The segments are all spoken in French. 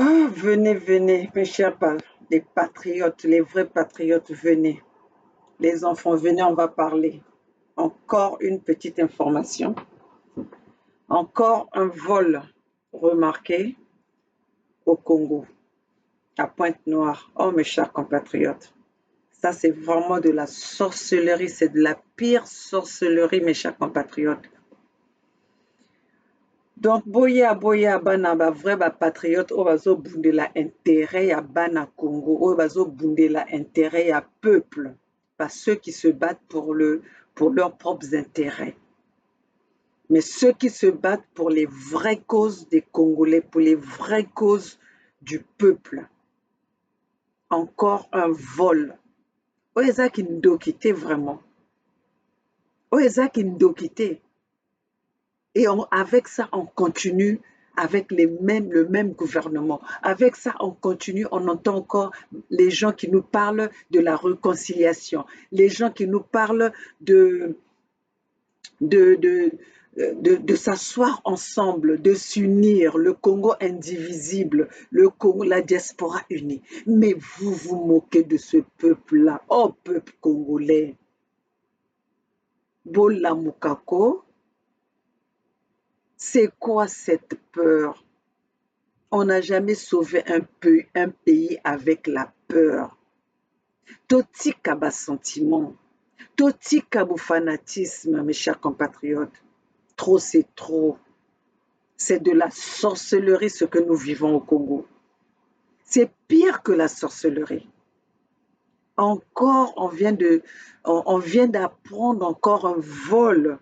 Ah, venez, venez, mes chers les patriotes, les vrais patriotes, venez. Les enfants, venez, on va parler. Encore une petite information. Encore un vol remarqué au Congo, à Pointe-Noire. Oh, mes chers compatriotes, ça c'est vraiment de la sorcellerie, c'est de la pire sorcellerie, mes chers compatriotes. Donc, boya bana ba vrai ba patriote o bazo bundela intérêt ya bana Congo, o bazo bundela intérêt ya peuple, pas ceux qui se battent pour leurs propres intérêts, mais ceux qui se battent pour les vraies causes des Congolais, pour les vraies causes du peuple. Encore un vol. O eza kindokité vraiment. O eza kindokité. Et avec ça, on continue avec le même gouvernement. Avec ça, on continue, on entend encore les gens qui nous parlent de la réconciliation, les gens qui nous parlent de, de, de s'asseoir ensemble, de s'unir, le Congo indivisible, le Congo, la diaspora unie. Mais vous vous moquez de ce peuple-là, oh peuple congolais. Bola Mukako, c'est quoi cette peur? On n'a jamais sauvé un pays avec la peur. Toti kaba sentiment, toti kabo fanatisme, mes chers compatriotes. Trop, c'est trop. C'est de la sorcellerie ce que nous vivons au Congo. C'est pire que la sorcellerie. Encore, on vient d'apprendre encore un vol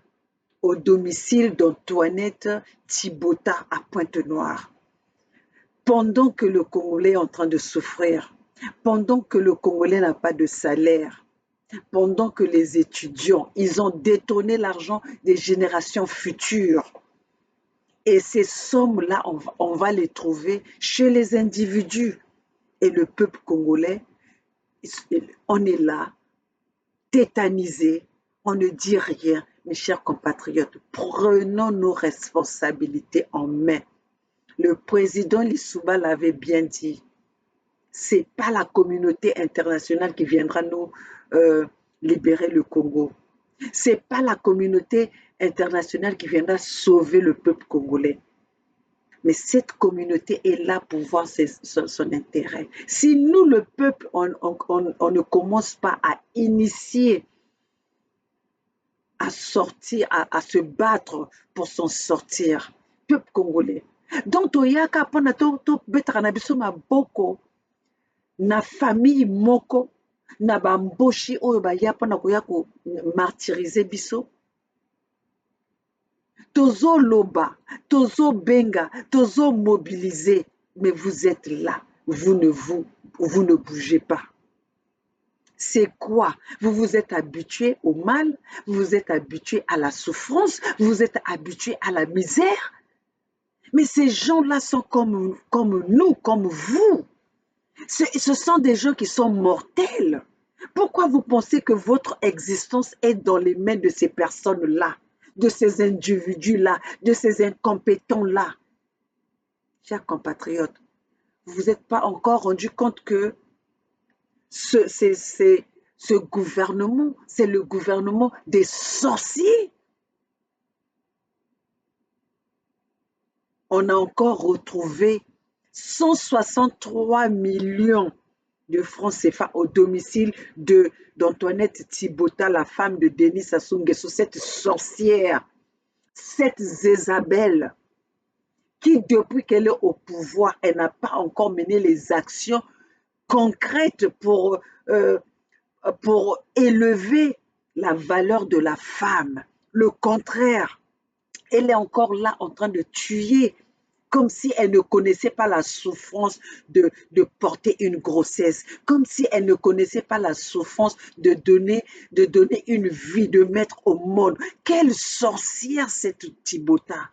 au domicile d'Antoinette Thibota à Pointe-Noire. Pendant que le Congolais est en train de souffrir, pendant que le Congolais n'a pas de salaire, pendant que les étudiants, ils ont détourné l'argent des générations futures. Et ces sommes-là, on va les trouver chez les individus. Et le peuple congolais, on est là, tétanisé, on ne dit rien. Mes chers compatriotes, prenons nos responsabilités en main. Le président Lissouba l'avait bien dit. C'est pas la communauté internationale qui viendra nous libérer le Congo. C'est pas la communauté internationale qui viendra sauver le peuple congolais. Mais cette communauté est là pour voir son intérêt. Si nous, le peuple, on ne commence pas à initier, à sortir, à se battre pour s'en sortir, peuple congolais. Donc, toyaka pona to betaka na biso maboko na famille moko na bamboshi oyo baya mpona koya komartyrise biso. Tozo loba, tozo benga, tozo mobiliser, mais vous êtes là, vous ne bougez pas. C'est quoi? Vous vous êtes habitué au mal, vous vous êtes habitué à la souffrance, vous vous êtes habitué à la misère. Mais ces gens-là sont comme nous, comme vous. Ce sont des gens qui sont mortels. Pourquoi vous pensez que votre existence est dans les mains de ces personnes-là, de ces individus-là, de ces incompétents-là? Chers compatriotes, vous vous êtes pas encore rendu compte que ce gouvernement, c'est le gouvernement des sorciers. On a encore retrouvé 163 millions de francs CFA au domicile d'Antoinette Thibota, la femme de Denis Sassou Nguesso, cette sorcière, cette Jézabel, qui depuis qu'elle est au pouvoir, elle n'a pas encore mené les actions concrètes pour élever la valeur de la femme. Le contraire, elle est encore là en train de tuer, comme si elle ne connaissait pas la souffrance de porter une grossesse, comme si elle ne connaissait pas la souffrance de donner une vie, de mettre au monde. Quelle sorcière cette Thibota!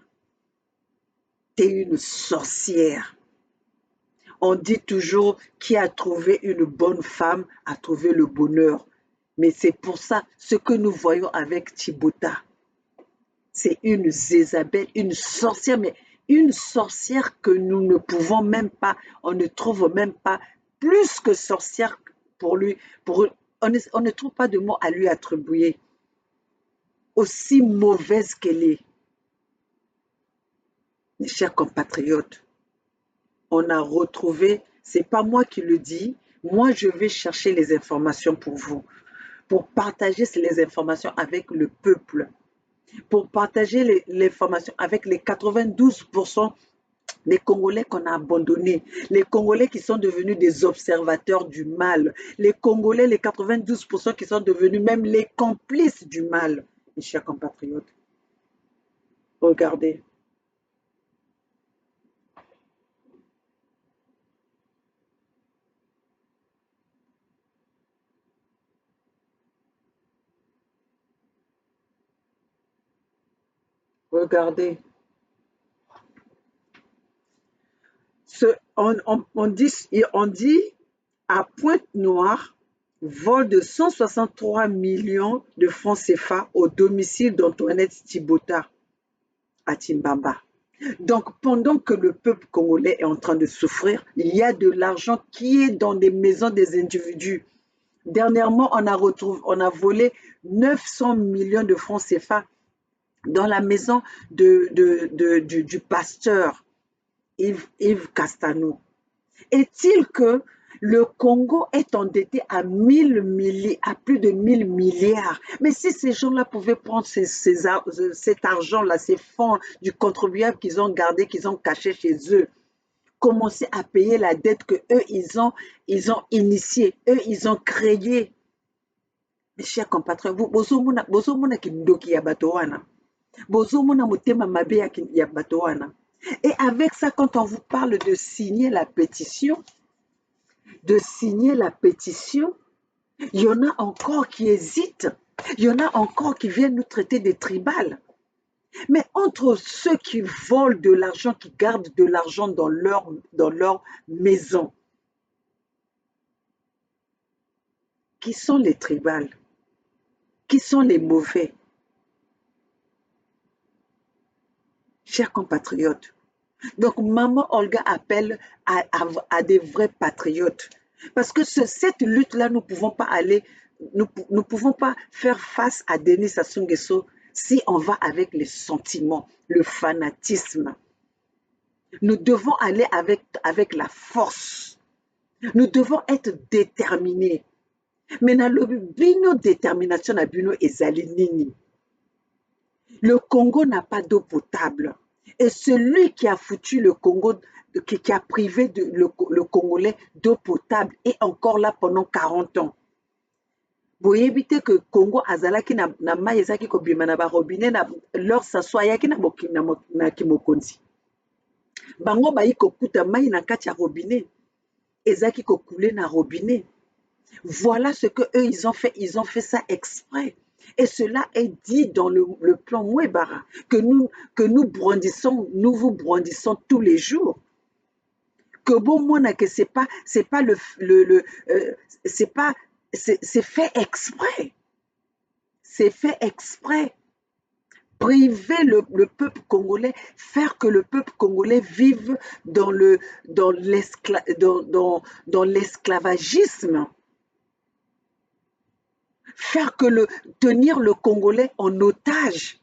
T'es une sorcière. On dit toujours qui a trouvé une bonne femme a trouvé le bonheur. Mais c'est pour ça, ce que nous voyons avec Thibota, c'est une Jézabel, une sorcière, mais Une sorcière que nous ne pouvons même pas, on ne trouve même pas plus que sorcière pour lui, on ne trouve pas de mots à lui attribuer, aussi mauvaise qu'elle est. Mes chers compatriotes, on a retrouvé, c'est pas moi qui le dis, moi je vais chercher les informations pour vous, pour partager les informations avec le peuple, pour partager l'information avec les 92% des Congolais qu'on a abandonnés, les Congolais qui sont devenus des observateurs du mal, les Congolais, les 92% qui sont devenus même les complices du mal. Mes chers compatriotes, regardez. Regardez. On dit à Pointe-Noire, vol de 163 millions de francs CFA au domicile d'Antoinette Thibota à Timbamba. Donc, pendant que le peuple congolais est en train de souffrir, il y a de l'argent qui est dans des maisons des individus. Dernièrement, on a volé 900 millions de francs CFA dans la maison du pasteur Yves Castano. Est-il que le Congo est endetté à plus de 1000 milliards? Mais si ces gens-là pouvaient prendre cet argent-là, ces fonds du contribuable qu'ils ont gardé, qu'ils ont caché chez eux, commencer à payer la dette que eux ils ont initiée, eux ils ont créé. Mes chers compatriotes, bozomona kindoki ya bato wana, bozomona motema mabe ya bato wana. Et avec ça, quand on vous parle de signer la pétition, il y en a encore qui hésitent, il y en a encore qui viennent nous traiter de tribal. Mais entre ceux qui volent de l'argent, qui gardent de l'argent dans leur maison, qui sont les tribales? Qui sont les mauvais? Chers compatriotes, donc maman Olga appelle à des vrais patriotes. Parce que cette lutte-là, nous ne pouvons pas faire face à Denis Sassou Nguesso si on va avec les sentiments, le fanatisme. Nous devons aller avec la force. Nous devons être déterminés. Mais nalobi bino détermination na bino ezali nini? Le Congo n'a pas d'eau potable. Et celui qui a foutu le Congo, qui a privé le Congolais d'eau potable, est encore là pendant 40 ans. Boyebi te que Congo azalaki na mai ezaki kobima na barobinet na leur saso ayaki na kimokonzi. Bango bayi kokuta mai na kati ya robinet. Ezaki kokule na robinet. Voilà ce que eux ils ont fait ça exprès. Et cela est dit dans le plan Mouebara, que nous brandissons, nous vous brandissons tous les jours. Que bon mona que c'est pas c'est fait exprès. C'est fait exprès. Priver le peuple congolais, faire que le peuple congolais vive dans l'esclavagisme. Faire que tenir le Congolais en otage.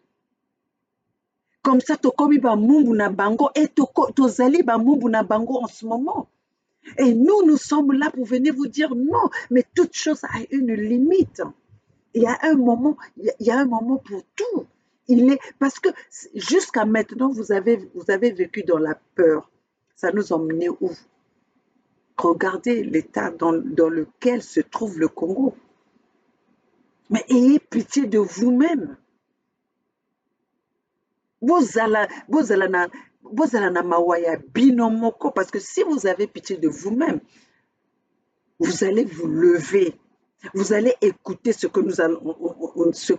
Comme ça, tokomi ba mumbu na bango et tozali ba mumbu na bango en ce moment. Et nous sommes là pour venir vous dire non, mais toute chose a une limite. Il y a un moment pour tout. Parce que jusqu'à maintenant, vous avez vécu dans la peur. Ça nous a emmené où? Regardez l'état dans lequel se trouve le Congo. Mais ayez pitié de vous-même. Bozala na mawaya binomoko, parce que si vous avez pitié de vous-même, vous allez vous lever. Vous allez écouter ce que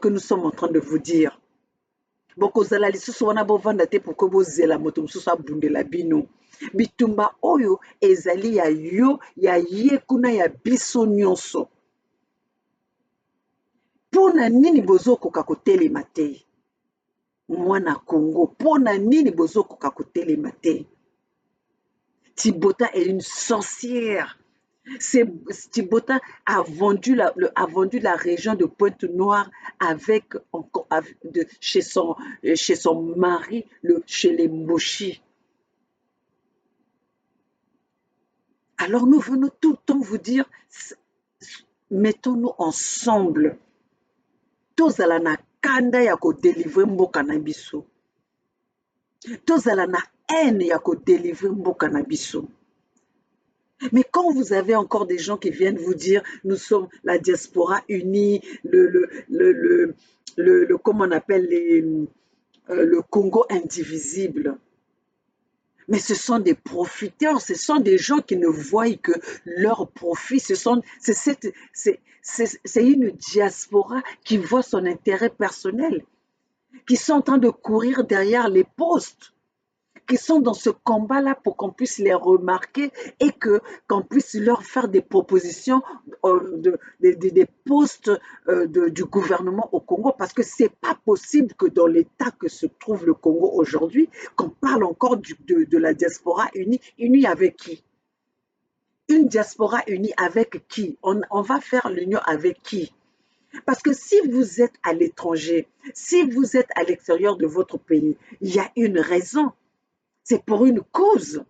nous sommes en train de vous dire. Bokozala lisusu wana bovanda te pour que bozela moto mususu abundela bino. Bitumba oyo ezali ya yo, ya ye kuna ya biso nyonso. Pona nini bozokoka kotelema te? mwana Congo, pona nini bozokoka kotelema te? Tibota est une sorcière. Tibota a vendu la région de Pointe-Noire chez son mari, chez les Moshi. Alors nous venons tout le temps vous dire, mettons-nous ensemble. Tozala na kanda ya kodélivrer mboka na biso. Tozala na haine ya kodélivrer mboka na biso. Mais quand vous avez encore des gens qui viennent vous dire, nous sommes la diaspora unie, comment on appelle le Congo indivisible. Mais ce sont des profiteurs, ce sont des gens qui ne voient que leur profit. C'est une diaspora qui voit son intérêt personnel, qui sont en train de courir derrière les postes, qui sont dans ce combat-là pour qu'on puisse les remarquer et qu'on puisse leur faire des propositions des postes du gouvernement au Congo, parce que c'est pas possible que dans l'état que se trouve le Congo aujourd'hui, qu'on parle encore de la diaspora unie. Unie avec qui? Une diaspora unie avec qui? On va faire l'union avec qui? Parce que si vous êtes à l'étranger, si vous êtes à l'extérieur de votre pays, il y a une raison. C'est pour une cause.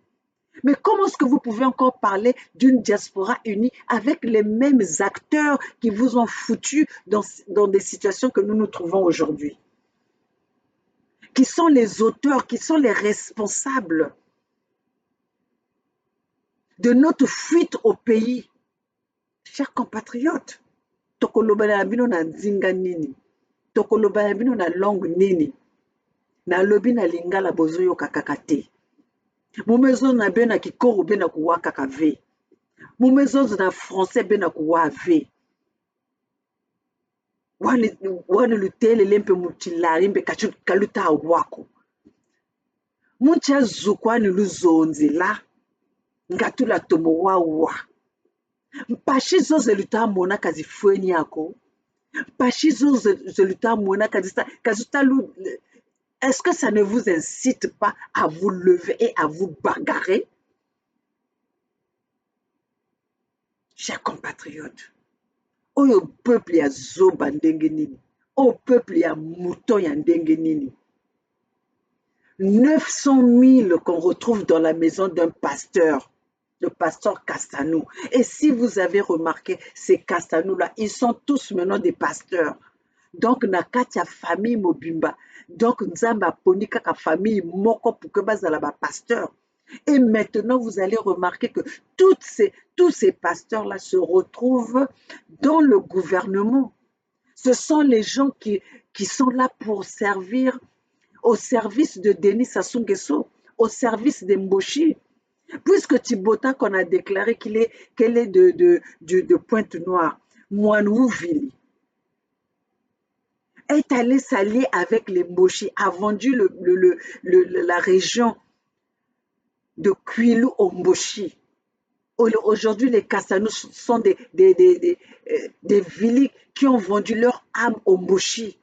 Mais comment est-ce que vous pouvez encore parler d'une diaspora unie avec les mêmes acteurs qui vous ont foutu dans des situations que nous nous trouvons aujourd'hui? Qui sont les auteurs, qui sont les responsables de notre fuite au pays? Chers compatriotes, tokoloba na bino na nzinga nini? Tokoloba na bino na langue nini? Na lobi na lingala bozoyoka kaka te. Mumezo na bena kikoro bena kuwa kaka ve. Mumezo na français bena kuwa ve. Wani lutele lempe mutilari mbe kaluta wako. Muncha zukwani luzonzi la. Ngatula tomo wawa. Mpashizo zeluta mona kazi fweni yako. Mpashizo zeluta mona kazuta lu. Est-ce que ça ne vous incite pas à vous lever et à vous bagarrer? Chers compatriotes, au peuple ya zoba ndenge nini, au peuple ya mouton ya ndenge nini. 900 000 qu'on retrouve dans la maison d'un pasteur, le pasteur Castanou. Et si vous avez remarqué, ces Castanou-là, ils sont tous maintenant des pasteurs. Donc, Nakatia famille Mobimba. Donc, Nzamba Ponika ka famille Moko pour que bazala ba pasteur. Et maintenant, vous allez remarquer que tous ces pasteurs-là se retrouvent dans le gouvernement. Ce sont les gens qui sont là pour servir au service de Denis Sassou Nguesso, au service de Mboshi. Puisque Tibota, qu'on a déclaré qu'elle est de Pointe-Noire, Moinouville, est allé s'allier avec les Mboshi, a vendu la région de Kwilu au Mboshi. Aujourd'hui, les Kassanous sont des Vili qui ont vendu leur âme au Mboshi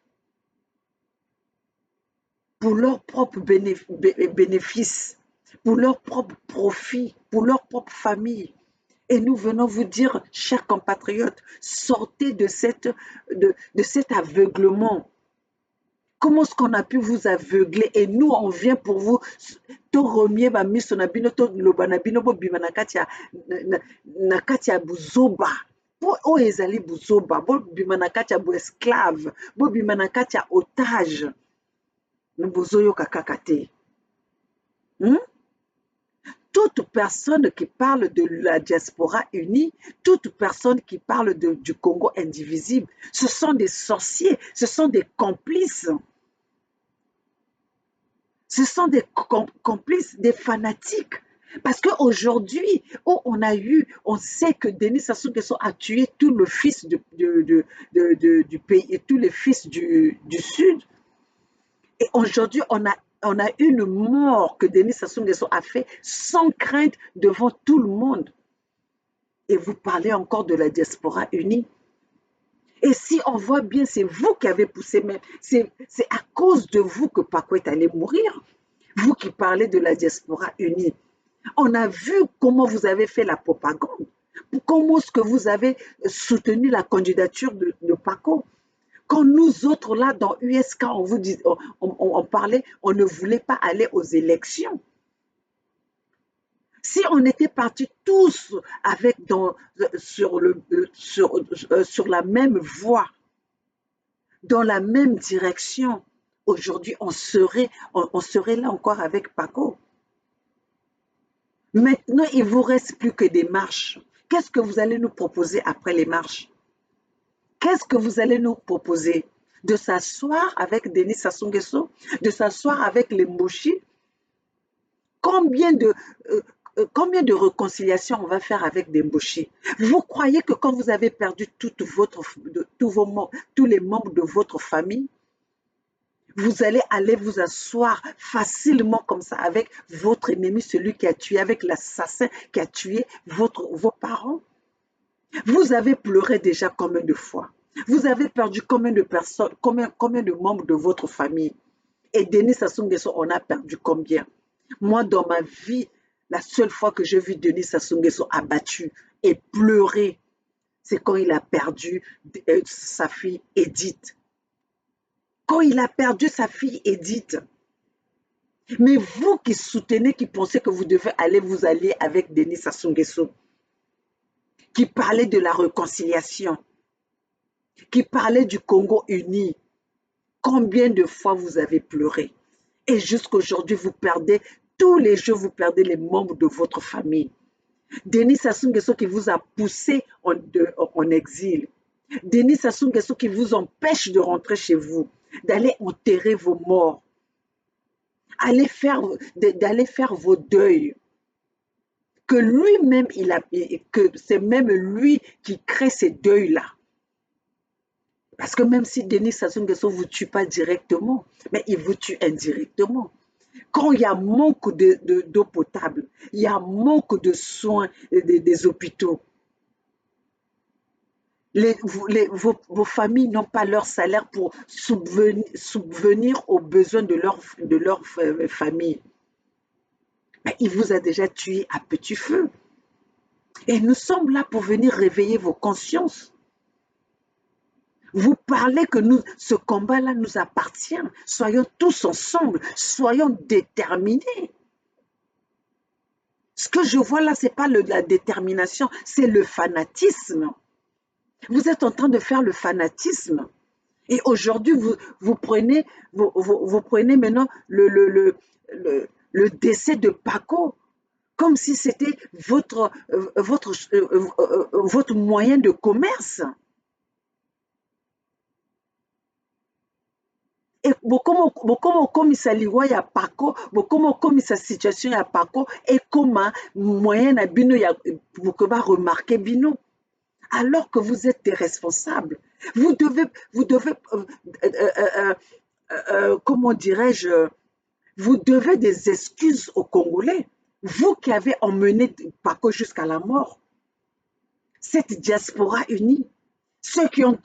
pour leur propre bénéfice, pour leur propre profit, pour leur propre famille. Et nous venons vous dire, chers compatriotes, sortez de cet aveuglement. Comment est-ce qu'on a pu vous aveugler? Et nous, on vient pour vous. To remie ba miso na bino, to loba na bino bo bima na kati ya buzoba. Po o ezali buzoba, bo bima na kati ya bu esclave, bo bima na kati ya otage. Bozoyo kaka te. Toute personne qui parle de la diaspora unie, toute personne qui parle du Congo indivisible, ce sont des sorciers, ce sont des complices. Ce sont des complices, des fanatiques. Parce qu'aujourd'hui, on sait que Denis Sassou Nguesso a tué tous les fils du pays et tous les fils du Sud. Et aujourd'hui, on a une mort que Denis Sassou Nguesso a fait sans crainte devant tout le monde. Et vous parlez encore de la diaspora unie. Et si on voit bien, c'est vous qui avez poussé même. C'est à cause de vous que Paco est allé mourir. Vous qui parlez de la diaspora unie. On a vu comment vous avez fait la propagande. Comment est-ce que vous avez soutenu la candidature de Paco. Quand nous autres, là, dans USK, on vous dit, on parlait, on ne voulait pas aller aux élections. Si on était partis tous avec sur la même voie, dans la même direction, aujourd'hui, on serait là encore avec Paco. Maintenant, il ne vous reste plus que des marches. Qu'est-ce que vous allez nous proposer après les marches? Qu'est-ce que vous allez nous proposer? De s'asseoir avec Denis Sassou Nguesso? De s'asseoir avec les Mboshi? Combien de, euh, combien de réconciliations on va faire avec des Mboshi? Vous croyez que quand vous avez perdu tous les membres de votre famille, vous allez aller vous asseoir facilement comme ça avec votre ennemi, celui qui a tué, avec l'assassin qui a tué vos parents? Vous avez pleuré déjà combien de fois? Vous avez perdu combien de personnes, combien de membres de votre famille? Et Denis Sassou Nguesso, on a perdu combien? Moi, dans ma vie, la seule fois que j'ai vu Denis Sassou Nguesso abattu et pleurer, c'est quand il a perdu sa fille Edith. Quand il a perdu sa fille Edith. Mais vous qui soutenez, qui pensez que vous devez aller vous allier avec Denis Sassou Nguesso, qui parlait de la réconciliation, qui parlait du Congo uni, combien de fois vous avez pleuré? Et jusqu'aujourd'hui, vous perdez, tous les jours, vous perdez les membres de votre famille. Denis Sassou Nguesso qui vous a poussé en exil. Denis Sassou Nguesso qui vous empêche de rentrer chez vous, d'aller enterrer vos morts, d'aller faire vos deuils. Que lui-même, que c'est même lui qui crée ces deuils-là. Parce que même si Denis Sassou Nguesso ne vous tue pas directement, mais il vous tue indirectement. Quand il y a manque d'eau potable, il y a manque de soins des hôpitaux, vos familles n'ont pas leur salaire pour subvenir aux besoins de leur famille. Mais il vous a déjà tué à petit feu. Et nous sommes là pour venir réveiller vos consciences. Vous parlez que ce combat-là nous appartient. Soyons tous ensemble, soyons déterminés. Ce que je vois là, ce n'est pas la détermination, c'est le fanatisme. Vous êtes en train de faire le fanatisme. Et aujourd'hui, vous prenez maintenant le décès de Paco comme si c'était votre moyen de commerce. Et bokomo okomisa liwa ya Paco, bokomo okomisa situation ya Paco, ekoma moyen na bino ya bokoba remarquer bino. Alors que vous êtes des responsables. Vous devez comment dirais-je, vous devez des excuses aux Congolais. Vous qui avez emmené Paco jusqu'à la mort. Cette diaspora unie. Ceux qui ont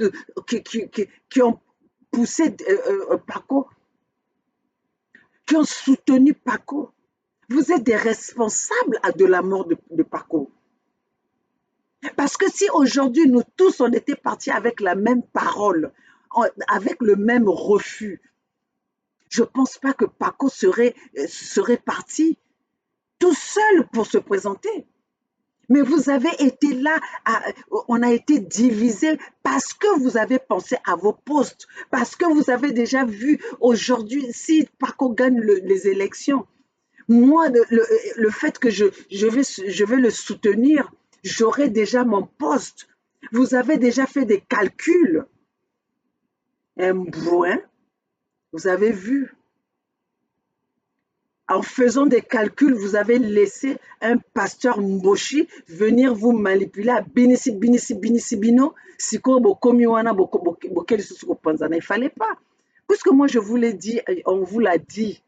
poussé Paco, qui ont soutenu Paco. Vous êtes des responsables de la mort de Paco. Parce que si aujourd'hui, nous tous, on était partis avec la même parole, avec le même refus, je ne pense pas que Paco serait parti tout seul pour se présenter. Mais vous avez été là, on a été divisés parce que vous avez pensé à vos postes, parce que vous avez déjà vu aujourd'hui, si Paco gagne les élections, moi, le fait que je vais le soutenir, j'aurai déjà mon poste. Vous avez déjà fait des calculs. Un point, vous avez vu. En faisant des calculs, vous avez laissé un pasteur Mboshi venir vous manipuler à binisi, binisi, binisi, bino. Siko bokomi wana bokeli susu kopanzana. Il ne fallait pas. Puisque moi, je vous l'ai dit, on vous l'a dit,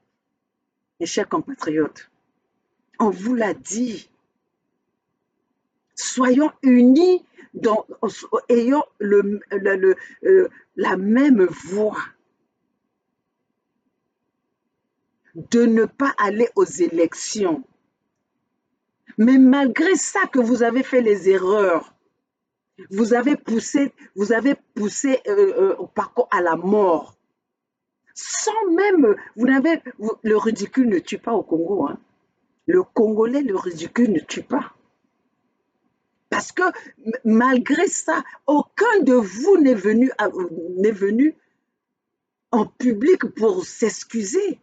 mes chers compatriotes. On vous l'a dit. Soyons unis, ayant la même voix de ne pas aller aux élections. Mais malgré ça que vous avez fait les erreurs, vous avez poussé Paco à la mort. Sans même, le ridicule ne tue pas au Congo. Hein. Le Congolais, le ridicule ne tue pas. Parce que malgré ça, aucun de vous n'est venu en public pour s'excuser.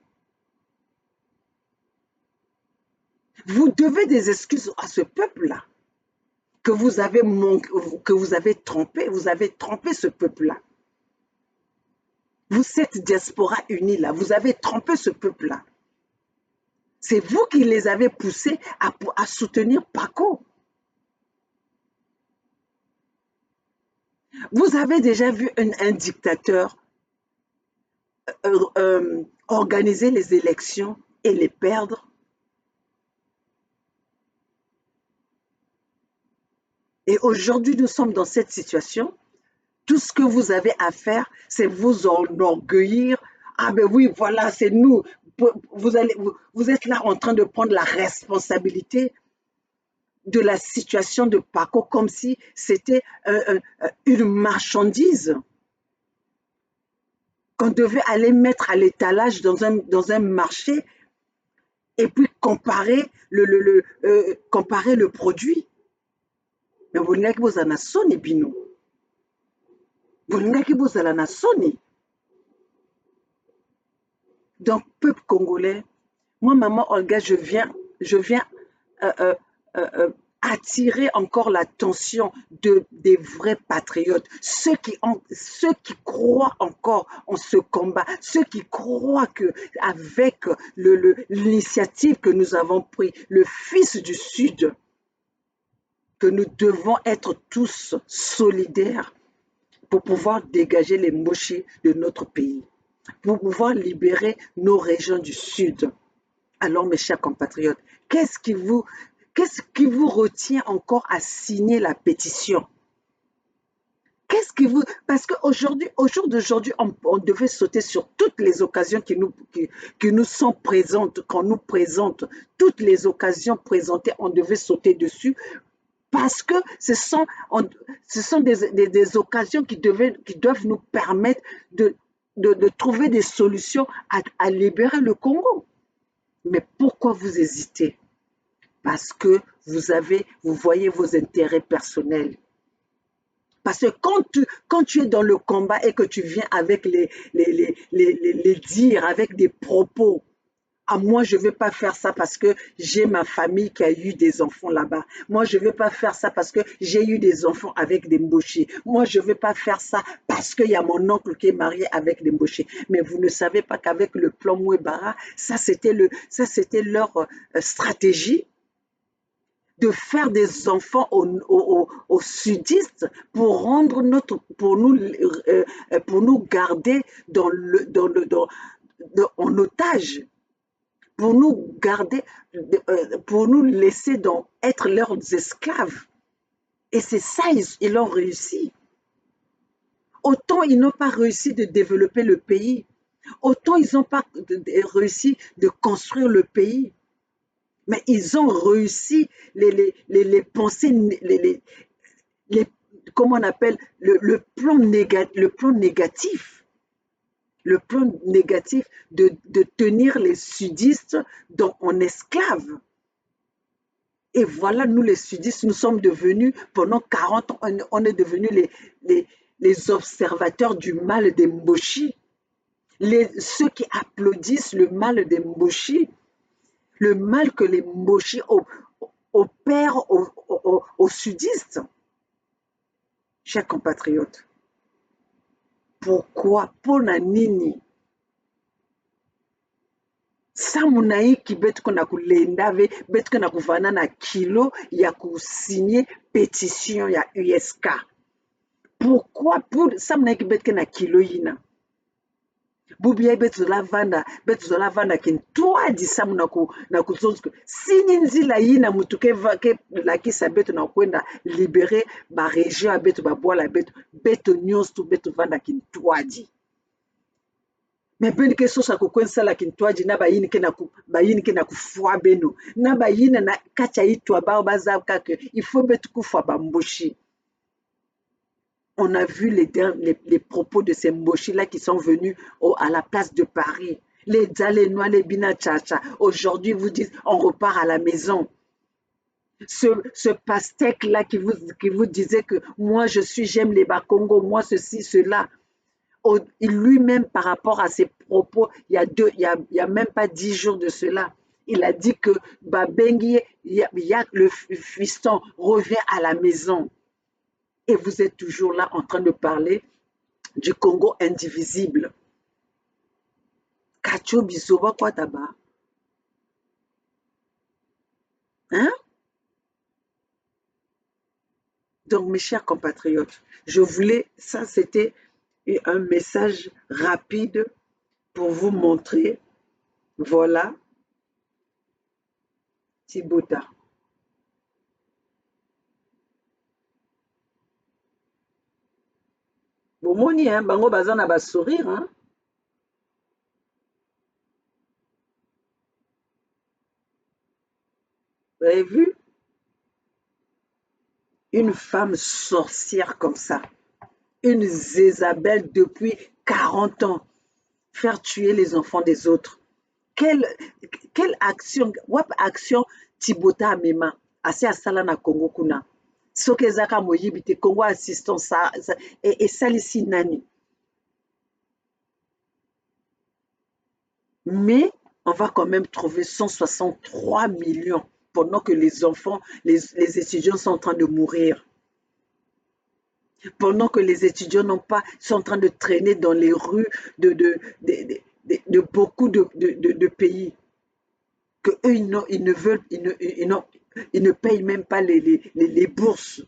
Vous devez des excuses à ce peuple-là que vous avez trompé. Vous avez trompé ce peuple-là. Vous, cette diaspora unie là, vous avez trompé ce peuple-là. C'est vous qui les avez poussés à soutenir Paco. Vous avez déjà vu un dictateur organiser les élections et les perdre? Et aujourd'hui, nous sommes dans cette situation. Tout ce que vous avez à faire, c'est vous enorgueillir. Ah ben oui, voilà, c'est nous. Vous êtes là en train de prendre la responsabilité de la situation de Paco comme si c'était une marchandise qu'on devait aller mettre à l'étalage dans un marché et puis comparer le produit. Mais vous n'avez pas besoin de sonner, Bino. Vous n'avez pas besoin de sonner. Donc, peuple congolais, moi, maman Olga, je viens euh, euh, euh, attirer encore l'attention des vrais patriotes, ceux qui croient encore en ce combat, ceux qui croient qu'avec l'initiative que nous avons prise, le fils du Sud, que nous devons être tous solidaires pour pouvoir dégager les mochis de notre pays, pour pouvoir libérer nos régions du Sud. Alors, mes chers compatriotes, qu'est-ce qui vous retient encore à signer la pétition? Parce qu'aujourd'hui, au jour d'aujourd'hui, on devait sauter sur toutes les occasions qui nous sont présentes, qu'on nous présente, toutes les occasions présentées, on devait sauter dessus parce que ce sont des occasions qui doivent nous permettre de trouver des solutions à libérer le Congo. Mais pourquoi vous hésitez? Parce que vous voyez vos intérêts personnels. Parce que quand tu es dans le combat et que tu viens avec les dires, avec des propos, ah, moi, je ne veux pas faire ça parce que j'ai ma famille qui a eu des enfants là-bas. Moi, je ne veux pas faire ça parce que j'ai eu des enfants avec des Mboshi. Moi, je ne veux pas faire ça parce qu'il y a mon oncle qui est marié avec des Mboshi. Mais vous ne savez pas qu'avec le plan Mouebara, ça, c'était leur stratégie de faire des enfants aux sudistes pour nous garder en otage, pour nous garder, pour nous laisser être leurs esclaves. Et c'est ça, ils ont réussi. Autant ils n'ont pas réussi de développer le pays, autant ils n'ont pas réussi de construire le pays. Mais ils ont réussi les pensées, comment on appelle, le plan négatif. Le plan négatif de tenir les sudistes en esclaves. Et voilà, nous les sudistes, nous sommes devenus, pendant 40 ans, on est devenus les observateurs du mal des Mboshi. Ceux qui applaudissent le mal des Mboshi. Le mal que les Mboshi opèrent aux sudistes. Chers compatriotes, pourquoi pona nini samu na hiki betuko na kulendave betuko na kuvana na kilo ya kusigner pétition ya USK? Pourquoi samu na hiki betuko na kilo yina? Bubia betu zola vanda kintua disamu na kuzonzko. Sini nzila yina mutu ke lakisa betu na kwenda libere ba region betu ba boala betu nyonso betu vanda kintua di. Me beni ke sosa ko kwensala kintua di na bayini ke na kufua beno. Na bayina na kacha itwa ba baza kake il faut betu kufua bamboshi. On a vu les propos de ces Mboshi-là qui sont venus à la place de Paris. Les Dzalénois, les Bina-Tchacha. Aujourd'hui, vous dites, on repart à la maison. Ce pastèque-là qui vous disait que moi, j'aime les Bakongo, moi, ceci, cela. Lui-même, par rapport à ses propos, il y a même pas 10 jours de cela, il a dit que Babengi, le fiston, revient à la maison. Et vous êtes toujours là en train de parler du Congo indivisible. Kacho bisoba quoi d'abord? Hein? Donc, mes chers compatriotes, ça c'était un message rapide pour vous montrer, voilà, Tibota. Bomoni, hein, bango bazana ba sourire, hein? Vous avez vu? Une femme sorcière comme ça, une Zézabel depuis 40 ans, faire tuer les enfants des autres. Quelle action, wap action Tibota amema, assez asala na Congo kuna. Soki ezaka moyibi te Congo assistance esalisi nani. Mais on va quand même trouver 163 millions pendant que les enfants, les étudiants sont en train de mourir. Pendant que les étudiants sont en train de traîner dans les rues de beaucoup de pays. Que eux, ils ne veulent, ils ne payent même pas les bourses.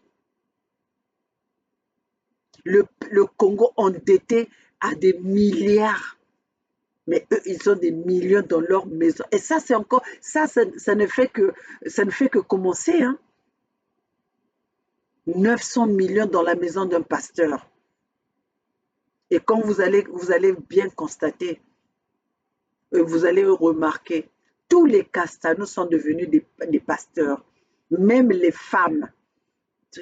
Le Congo endetté a des milliards. Mais eux, ils ont des millions dans leur maison. Et ça, c'est encore, ça ne fait que commencer. Hein. 900 millions dans la maison d'un pasteur. Et quand vous allez bien constater, vous allez remarquer, tous les castanos sont devenus des pasteurs. Même les femmes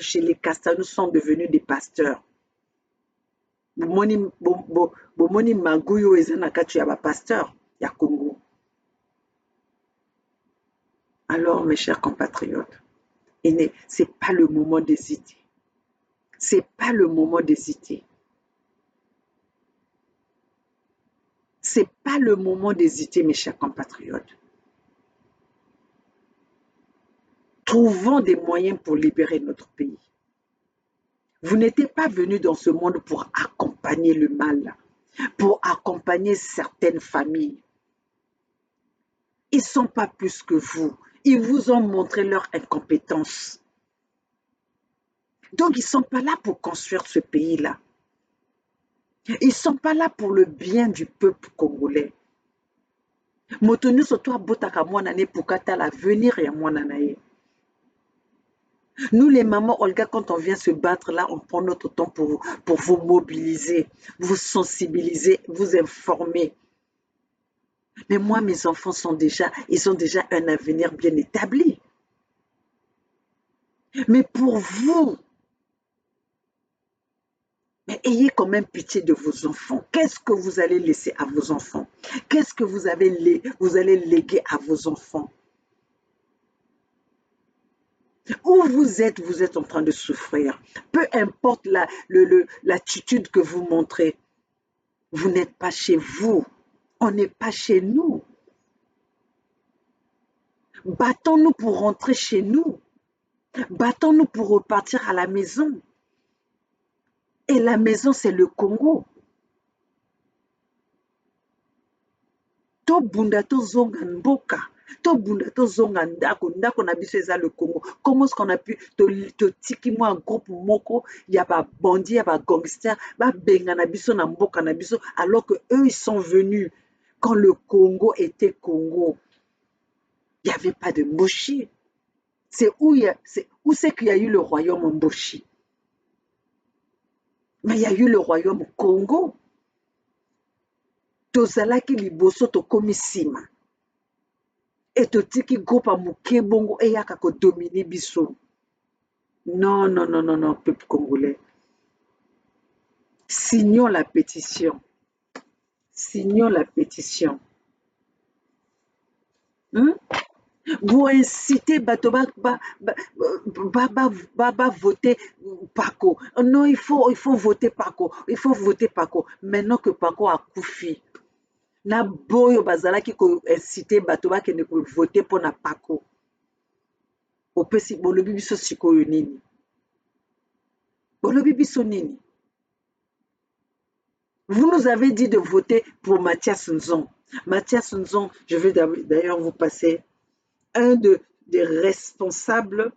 chez les castanos sont devenus des pasteurs. Bomoni maguyo eza na kati ya pasteur ya Congo. Alors, mes chers compatriotes, c'est pas le moment d'hésiter. C'est pas le moment d'hésiter. C'est pas le moment d'hésiter, mes chers compatriotes. Trouvons des moyens pour libérer notre pays. Vous n'étiez pas venu dans ce monde pour accompagner le mal, pour accompagner certaines familles. Ils ne sont pas plus que vous. Ils vous ont montré leur incompétence. Donc, ils ne sont pas là pour construire ce pays-là. Ils ne sont pas là pour le bien du peuple congolais. Motonu soto botaka mwanane pukata l'avenir et mwananae. Nous, les mamans, Olga, quand on vient se battre là, on prend notre temps pour vous mobiliser, vous sensibiliser, vous informer. Mais moi, mes enfants ils ont déjà un avenir bien établi. Mais pour vous, mais ayez quand même pitié de vos enfants. Qu'est-ce que vous allez laisser à vos enfants? Qu'est-ce que vous allez léguer à vos enfants? Où vous êtes en train de souffrir. Peu importe l'attitude que vous montrez, vous n'êtes pas chez vous. On n'est pas chez nous. Battons-nous pour rentrer chez nous. Battons-nous pour repartir à la maison. Et la maison, c'est le Congo. To bunda to zonga mboka. tobunda tozonga ndako na biso eza le Congo. Comment est-ce qu'on a pu totiki mwa un groupe moko ya babandi ya bagangster babenga na biso na mboka na biso alors que eux ils sont venus quand le Congo était Congo. Il n'y avait pas de Mboshi. C'est où c'est qu'il y a eu le royaume Mboshi. Mais il y a eu le royaume Congo. Tozalaki liboso tokomi nsima. Et totiki groupe à moke bongo et yaka ko dominer biso. Non, non, non, non, non, peuple congolais. Signons la pétition. Signons la pétition. Vous incitez bato voter Paco. Non, il faut voter Paco. Il faut voter Paco. Maintenant que Paco a koufi. Na boyo bazalaki ko inciter bato bakende ko voter pour na Paco. Opesi bolobi biso sikoyo nini? Bolobi biso nini? Vous nous avez dit de voter pour Mathias Nzon. Mathias Nzon, je vais d'ailleurs vous passer un des responsables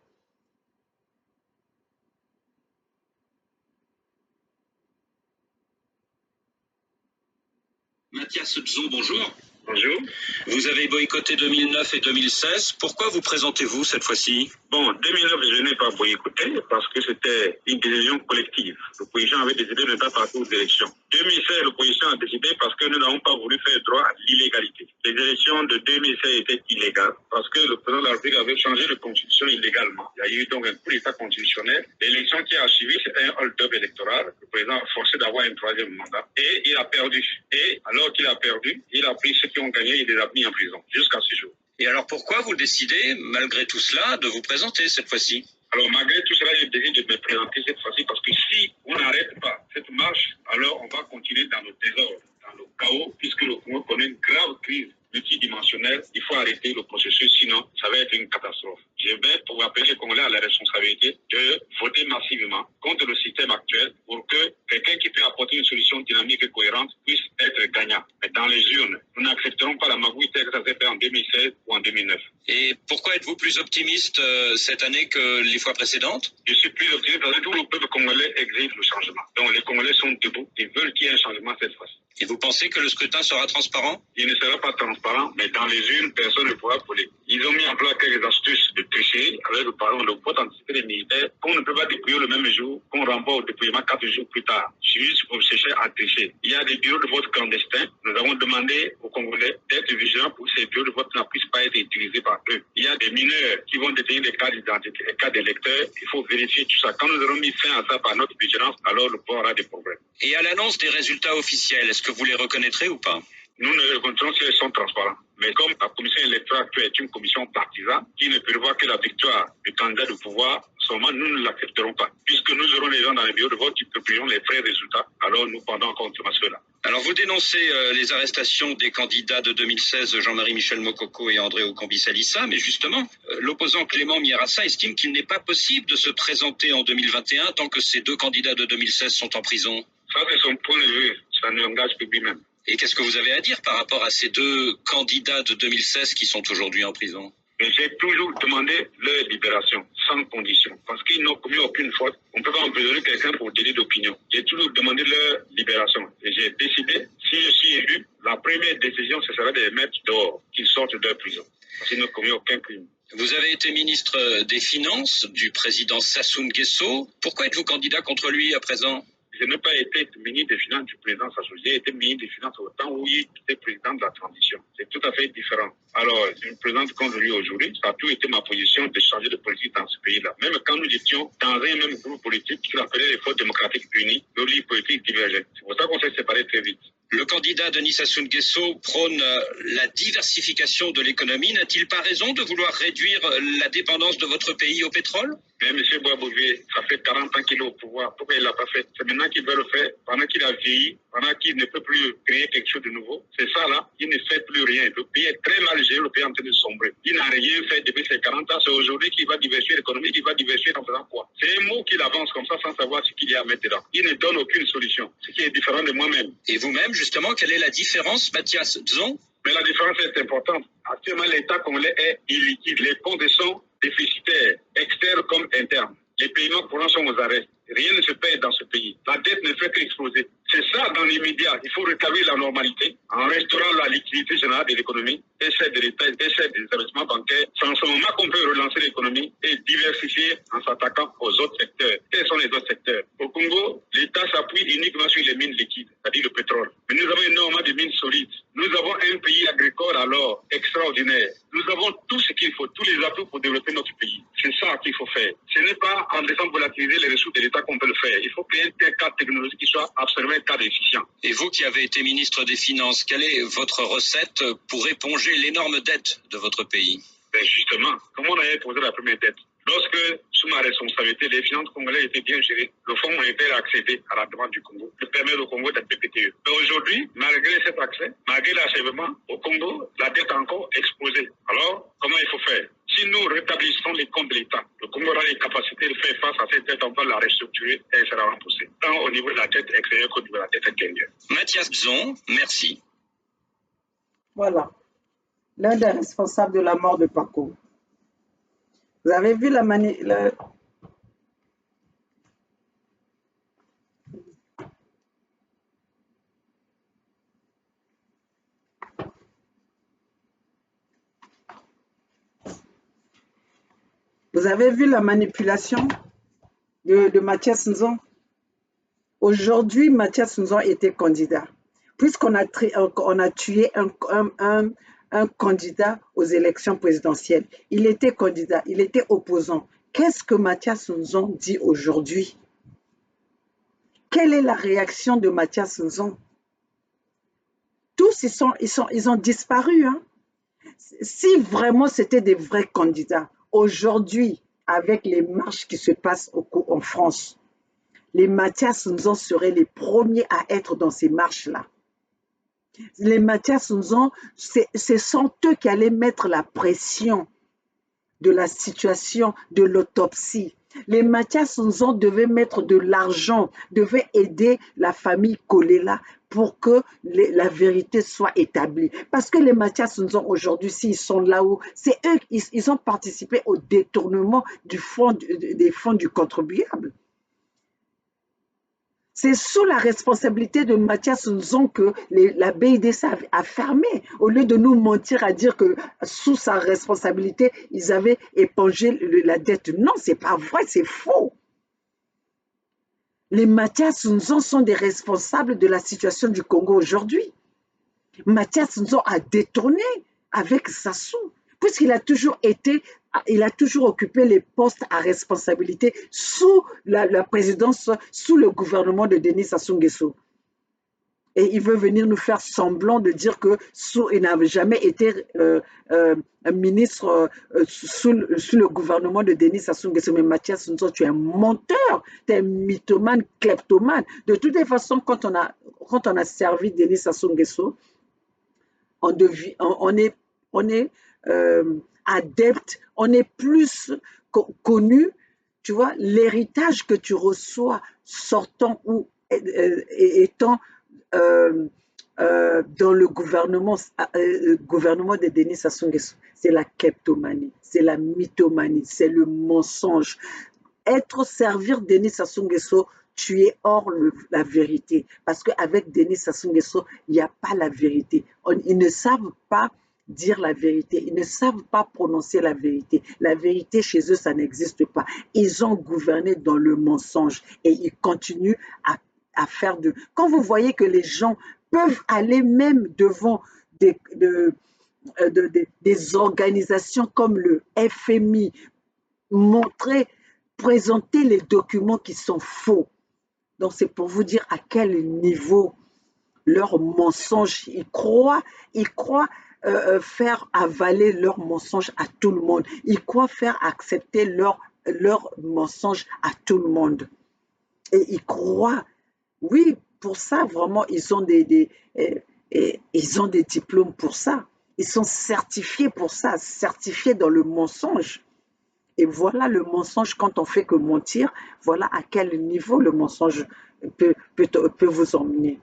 Mathias Nzon, bonjour. Bonjour. Vous avez boycotté 2009 et 2016. Pourquoi vous présentez-vous cette fois-ci? Bon, 2009, je n'ai pas boycotté parce que c'était une décision collective. L'opposition avait décidé de ne pas partir aux élections. 2016, l'opposition a décidé parce que nous n'avons pas voulu faire droit à l'illégalité. Les élections de 2016 étaient illégales parce que le président de la République avait changé de constitution illégalement. Il y a eu donc un coup d'état constitutionnel. L'élection qui a suivi, c'était un hold-up électoral. Le président a forcé d'avoir un troisième mandat et il a perdu. Et alors qu'il a perdu, il a pris ceux qui ont gagné et les a mis en prison jusqu'à ce jour. Et alors pourquoi vous décidez, malgré tout cela, de vous présenter cette fois-ci? Alors malgré tout cela, j'ai décidé de me présenter cette fois-ci parce que si on n'arrête pas cette marche, alors on va continuer dans le désordre, dans le chaos, puisque le Congo connaît une grave crise multidimensionnelle. Il faut arrêter le processus, sinon ça va être une catastrophe. Je vais pour appeler les Congolais à la responsabilité de voter massivement contre le système actuel pour que quelqu'un qui peut apporter une solution dynamique et cohérente puisse être gagnant. Mais dans les urnes, nous n'accepterons pas la magouille telle que ça s'est fait en 2016 ou en 2009. Et pourquoi êtes-vous plus optimiste cette année que les fois précédentes? Je suis plus optimiste parce que tout le peuple congolais exige le changement. Donc les Congolais sont debout, ils veulent qu'il y ait un changement cette fois-ci. Et vous pensez que le scrutin sera transparent? Il ne sera pas transparent, mais dans les urnes, personne ne pourra voler. Ils ont mis en place quelques astuces de tricherie avec, par exemple, le vote anticipé des militaires qu'on ne peut pas dépouiller le même jour, qu'on renvoie au dépouillement 4 jours plus tard, juste pour chercher à tricher. Il y a des bureaux de vote clandestins. Nous avons demandé aux Congolais d'être vigilants pour que ces bureaux de vote ne puissent pas être utilisés par eux. Il y a des mineurs qui vont détenir des cartes d'identité, des cartes d'électeurs. Il faut vérifier tout ça. Quand nous aurons mis fin à ça par notre vigilance, alors le pouvoir aura des problèmes. Et à l'annonce des résultats officiels, est-ce que vous les reconnaîtrez ou pas? Nous ne reconnaissons si elles sont transparentes. Mais comme la commission électorale actuelle est une commission partisane qui ne prévoit que la victoire du candidat du pouvoir, seulement nous ne l'accepterons pas. Puisque nous aurons les gens dans les bureaux de vote qui publieront les vrais résultats, alors nous pendons contre cela. Alors vous dénoncez les arrestations des candidats de 2016, Jean-Marie Michel Mokoko et André Okombi-Salissa, mais justement, l'opposant Clément Mierassa estime qu'il n'est pas possible de se présenter en 2021 tant que ces deux candidats de 2016 sont en prison. Ça, c'est son point de vue. Ça ne l'engage que lui-même. Et qu'est-ce que vous avez à dire par rapport à ces deux candidats de 2016 qui sont aujourd'hui en prison? Mais j'ai toujours demandé leur libération, sans condition, parce qu'ils n'ont commis aucune faute. On ne peut pas emprisonner quelqu'un pour délit d'opinion. J'ai toujours demandé leur libération. Et j'ai décidé, si je suis élu, la première décision, ce sera de les mettre dehors, qu'ils sortent de leur prison, parce qu'ils n'ont commis aucun crime. Vous avez été ministre des Finances du président Sassou Nguesso. Pourquoi êtes-vous candidat contre lui à présent? Je n'ai pas été ministre des Finances du président Sassou. J'ai été ministre des Finances au temps où il était président de la transition. C'est tout à fait différent. Alors, je me présente contre lui aujourd'hui. Ça a toujours été ma position de changer de politique dans ce pays-là. Même quand nous étions dans un même groupe politique qui s'appelait les Forces démocratiques unies, nos lignes politiques divergeaient. C'est pour ça qu'on s'est séparés très vite. Le candidat Denis Sassou Nguesso prône la diversification de l'économie. N'a-t-il pas raison de vouloir réduire la dépendance de votre pays au pétrole? Mais M. Bois-Bouvier, ça fait 40 ans qu'il est au pouvoir. Pourquoi il ne l'a pas fait? C'est maintenant qu'il veut le faire, pendant qu'il a vieilli, pendant qu'il ne peut plus créer quelque chose de nouveau. C'est ça là, il ne fait plus rien. Le pays est très mal géré, le pays est en train de sombrer. Il n'a rien fait depuis ces 40 ans. C'est aujourd'hui qu'il va diversifier l'économie, qu'il va diversifier en faisant quoi? C'est un mot qu'il avance comme ça sans savoir ce qu'il y a à mettre dedans. Il ne donne aucune solution, ce qui est différent de moi-même. Et vous-même, justement, quelle est la différence, Mathias Nzon? Mais la différence est importante. Actuellement, l'État congolais est illiquide. Les comptes sont déficitaires, externes comme internes. Les paiements courants sont aux arrêts. Rien ne se paye dans ce pays. La dette ne fait qu'exploser. C'est ça dans l'immédiat. Il faut rétablir la normalité en restaurant la liquidité générale de l'économie et celle de l'État et celle des établissements bancaires. C'est en ce moment qu'on peut relancer l'économie et diversifier en s'attaquant aux autres secteurs. Quels sont les autres secteurs? Au Congo, l'État s'appuie uniquement sur les mines liquides, c'est-à-dire le pétrole. Mais nous avons énormément de mines solides. Nous avons un pays agricole alors extraordinaire. Nous avons tout ce qu'il faut, tous les atouts pour développer notre pays. C'est ça qu'il faut faire. Ce n'est pas en laissant volatiliser les ressources de l'État qu'on peut le faire. Il faut créer un cadre technologique qui soit absolument un cadre efficient. Et vous qui avez été ministre des Finances, quelle est votre recette pour éponger l'énorme dette de votre pays? Ben justement, comment on avait posé la première dette? Lorsque, sous ma responsabilité, les finances congolaises étaient bien gérées, le fonds monétaire a accédé à la demande du Congo, de permettre au Congo d'être PPTE. Mais aujourd'hui, malgré cet accès, malgré l'achèvement, au Congo, la dette a encore explosé. Alors, comment il faut faire? Si nous rétablissons les comptes de l'État, le Congo aura les capacités de faire face à cette dette, on va la restructurer et elle sera remboursée, tant au niveau de la dette extérieure qu'au niveau de la dette intérieure. Mathias Bzon, merci. Voilà, l'un des responsables de la mort de Paco. Vous avez vu Vous avez vu la manipulation de Mathias Nzon? Aujourd'hui, Mathias Nzon était candidat. Puisqu'on a tué un candidat aux élections présidentielles, il était candidat, il était opposant. Qu'est-ce que Mathias Nzon dit aujourd'hui? Quelle est la réaction de Mathias Nzon? Tous, ils ont disparu. Hein? Si vraiment c'était des vrais candidats, aujourd'hui, avec les marches qui se passent en France, les Mathias Nzon seraient les premiers à être dans ces marches-là. Les Mathias Nzon, ce sont eux qui allaient mettre la pression de la situation de l'autopsie. Les Mathias Nzon devaient mettre de l'argent, devaient aider la famille Kolela pour que la vérité soit établie. Parce que les Mathias Nzon aujourd'hui, s'ils sont là-haut, c'est eux, ils ont participé au détournement des fonds du contribuable. C'est sous la responsabilité de Mathias Nzon que la BIDC a fermé, au lieu de nous mentir à dire que sous sa responsabilité, ils avaient épongé la dette. Non, c'est pas vrai, c'est faux. Les Mathias Nzon sont des responsables de la situation du Congo aujourd'hui. Mathias Nzon a détourné avec Sassou, puisqu'il a toujours occupé les postes à responsabilité sous la présidence, sous le gouvernement de Denis Sassou Nguesso. Et il veut venir nous faire semblant de dire qu'il n'avait jamais été un ministre sous le gouvernement de Denis Sassou Nguesso. Mais Mathias Nzon, tu es un menteur, tu es un mythomane, kleptomane. De toutes les façons, quand on a servi Denis Sassou Nguesso, on est adepte, on est plus connu, tu vois, l'héritage que tu reçois sortant ou étant dans le gouvernement de Denis Sassou Nguesso, c'est la kleptomanie, c'est la mythomanie, c'est le mensonge. Servir Denis Sassou Nguesso, tu es hors la vérité. Parce qu'avec Denis Sassou Nguesso, il n'y a pas la vérité. Ils ne savent pas dire la vérité. Ils ne savent pas prononcer la vérité. La vérité, chez eux, ça n'existe pas. Ils ont gouverné dans le mensonge et ils continuent à faire de... Quand vous voyez que les gens peuvent aller même devant des organisations comme le FMI, présenter les documents qui sont faux. Donc, c'est pour vous dire à quel niveau leurs mensonges, ils croient faire avaler leurs mensonges à tout le monde. Ils croient faire accepter leurs mensonges à tout le monde. Et ils croient, oui, pour ça, vraiment, ils ont des diplômes pour ça. Ils sont certifiés pour ça, certifiés dans le mensonge. Et voilà le mensonge, quand on fait que mentir, voilà à quel niveau le mensonge peut vous emmener.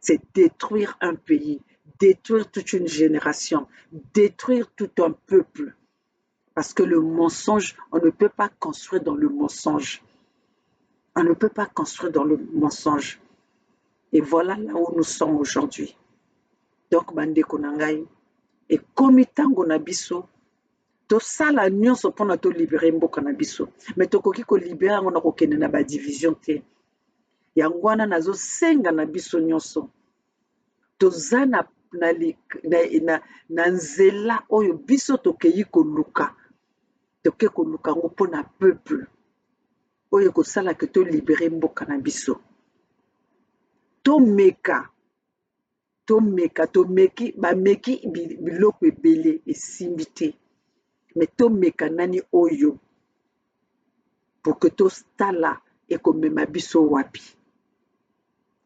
C'est détruire un pays, détruire toute une génération, détruire tout un peuple. Parce que le mensonge, on ne peut pas construire dans le mensonge. On ne peut pas construire dans le mensonge. Et voilà là où nous sommes aujourd'hui. Donc, bandeko na ngai, ekomi ntango na biso, tosala nyonso mpona tolibere mboka na biso. Me tokoki kolibere yango na kokende na badivision te. Yango wana nazosenga na biso nyonso. Toza na nzela oyo biso tokeyi koluka. Toke koluka yango mpona peuple. Oyo kosala ke tolibere mboka na biso. Bameki biloko ebele esimbi te. Me tomeka nani oyo pour que totala ekomema biso wapi.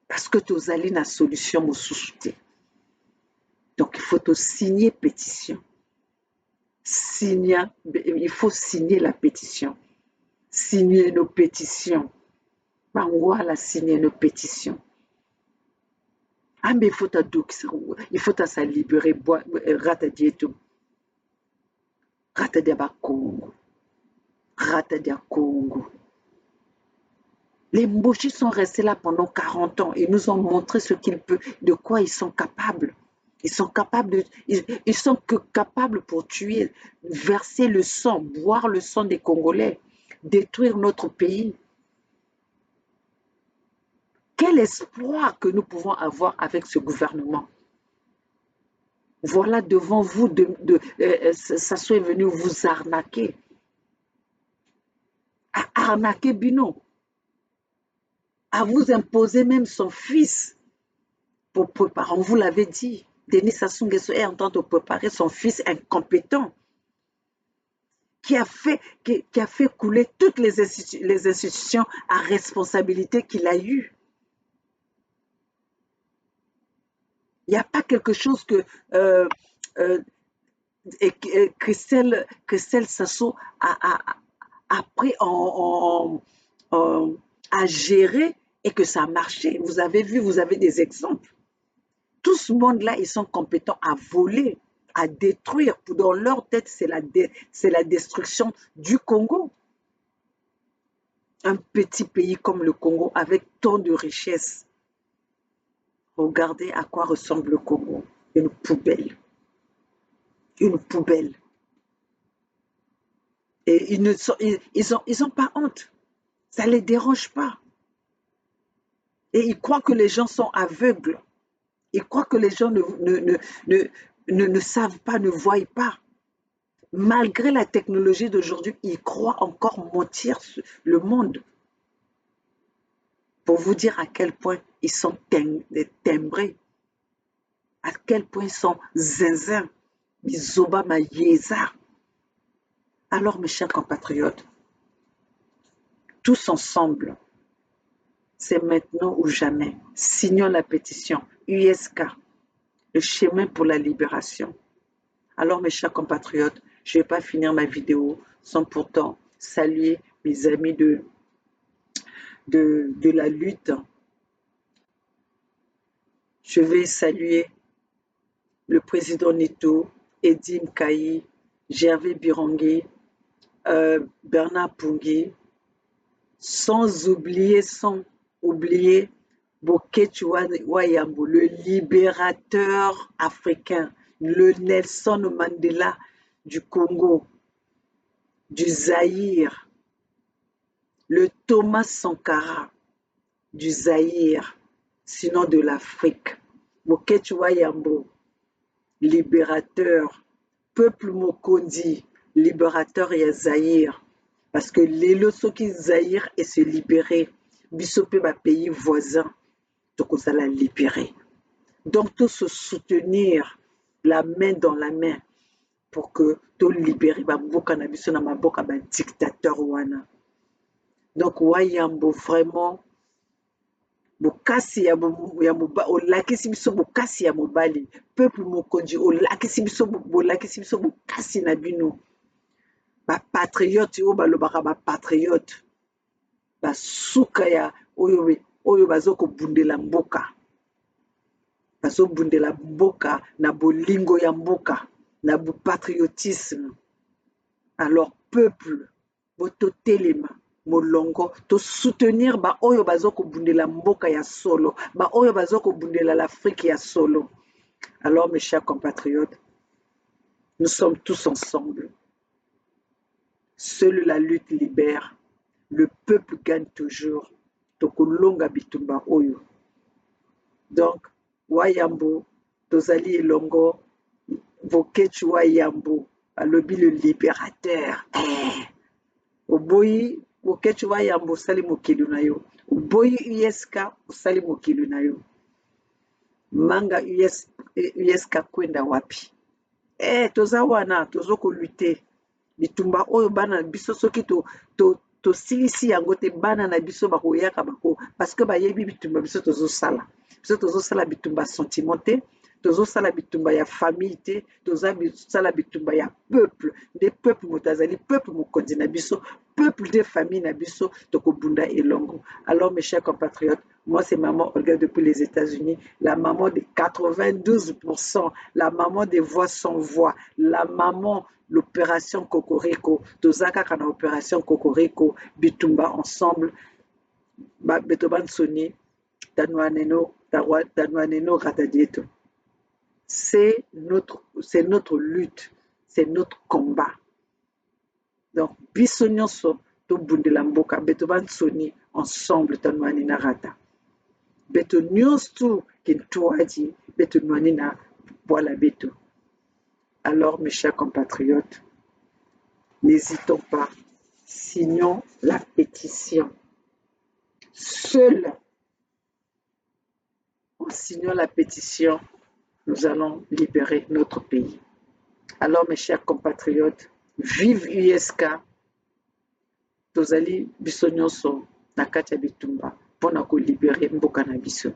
Parce que tozali na solution mosusu te. Donc il faut signer pétition. Il faut signer la pétition. Signer nos pétitions. Voilà, signer nos pétitions. Ah, mais il faut se libérer. Rata dieto. Rata dia Congo. Rata dia Congo. Les Mboshi sont restés là pendant 40 ans. Ils nous ont montré de quoi ils sont capables. Ils sont capables pour tuer, verser le sang, boire le sang des Congolais, détruire notre pays. Quel espoir que nous pouvons avoir avec ce gouvernement. Voilà devant vous, ça soit venu vous arnaquer. À arnaquer Bino. À vous imposer même son fils. Pour préparer, on vous l'avait dit. Denis Sassou Nguesso est en train de préparer son fils incompétent. Qui a fait couler toutes les institutions à responsabilité qu'il a eues. Il n'y a pas quelque chose que Christelle Sassou a pris à gérer et que ça a marché. Vous avez vu, vous avez des exemples. Tout ce monde-là, ils sont compétents à voler, à détruire. Dans leur tête, c'est la destruction du Congo. Un petit pays comme le Congo avec tant de richesses. Regardez à quoi ressemble le Congo. Une poubelle. Une poubelle. Et ils ont pas honte. Ça ne les dérange pas. Et ils croient que les gens sont aveugles. Ils croient que les gens ne savent pas, ne voient pas. Malgré la technologie d'aujourd'hui, ils croient encore mentir le monde. Pour vous dire à quel point ils sont timbrés, à quel point ils sont zinzins, bizoba mayeza. Alors mes chers compatriotes, tous ensemble, c'est maintenant ou jamais. Signons la pétition USK, le chemin pour la libération. Alors mes chers compatriotes, je ne vais pas finir ma vidéo sans pourtant saluer mes amis de la lutte. Je vais saluer le président Neto, Edim Kayi, Gervais Birangui, Bernard Pungui, sans oublier Boketu Wayambo, le libérateur africain, le Nelson Mandela du Congo, du Zaïre, le Thomas Sankara du Zaïre, sinon de l'Afrique. Boketu Wayambo, libérateur, peuple Mokondi, libérateur et Zaïre. Parce que les Soki Zaïre et se libérer, Bissopé ma pays voisin, donc on la libérer. Donc tous se soutenir la main dans la main pour que tout libérer Baboka na biso na maboka ba dictateur wana. Donc Wayambo vraiment bokasi ya mobali olakisi biso bokasi ya mobali peuple mokonzi olakisi biso bokasi na bino ba patriote oyo balobaka ba patriote basuka ya oyo bazoko bundela mboka bazobundela mboka na bolingo ya mboka na patriotisme. Alors peuple bototelema molongo to soutenir ba oyo bazokobundela mboka ya solo, ba oyo bazokobundela l'Afrique ya solo. Alors mes chers compatriotes, nous sommes tous ensemble. Seule la lutte libère. Le peuple gagne toujours. Tokolonga bitumba oyo. Donc, Wayambo, tozali elongo, vokechi Wayambo, alobi le libérateur. Oboyi, vokechi Wayambo, osali mokili na yo. Oboyi USK, osali mokili na yo. Manga USK kwenda wapi? Toza wana, tozoko lutte. Bitumba oyo bana biso soki tosilisi yango te bana na biso bakoyaka bako parce que bayebi bitumba biso tozosala bitumba sentiment te, tozosala bitumba ya famille te, tozosala bitumba ya peuple, nde peuple moto azali peuple mokonzi na biso, peuple de famille na biso tokobunda elongo. Alors mes chers compatriotes, moi c'est maman Olga depuis les États-Unis, la maman de 92%, la maman des voix sans voix, la maman l'opération Cocorico, tozaka kana opération Cocorico, bitumba ensemble, betoban soni, tanwaneno ratadieto. C'est notre lutte, c'est notre combat. Donc, biso nyonso to bundela mboka, betoban soni ensemble tanwanina rata. Beto nyonso tu kintuaji, beto nwanina boala beto. Alors, mes chers compatriotes, n'hésitons pas, signons la pétition. Seul, en signant la pétition, nous allons libérer notre pays. Alors, mes chers compatriotes, vive USK, tozali biso nyonso na kati ya bitumba mpona kolibere mboka na biso.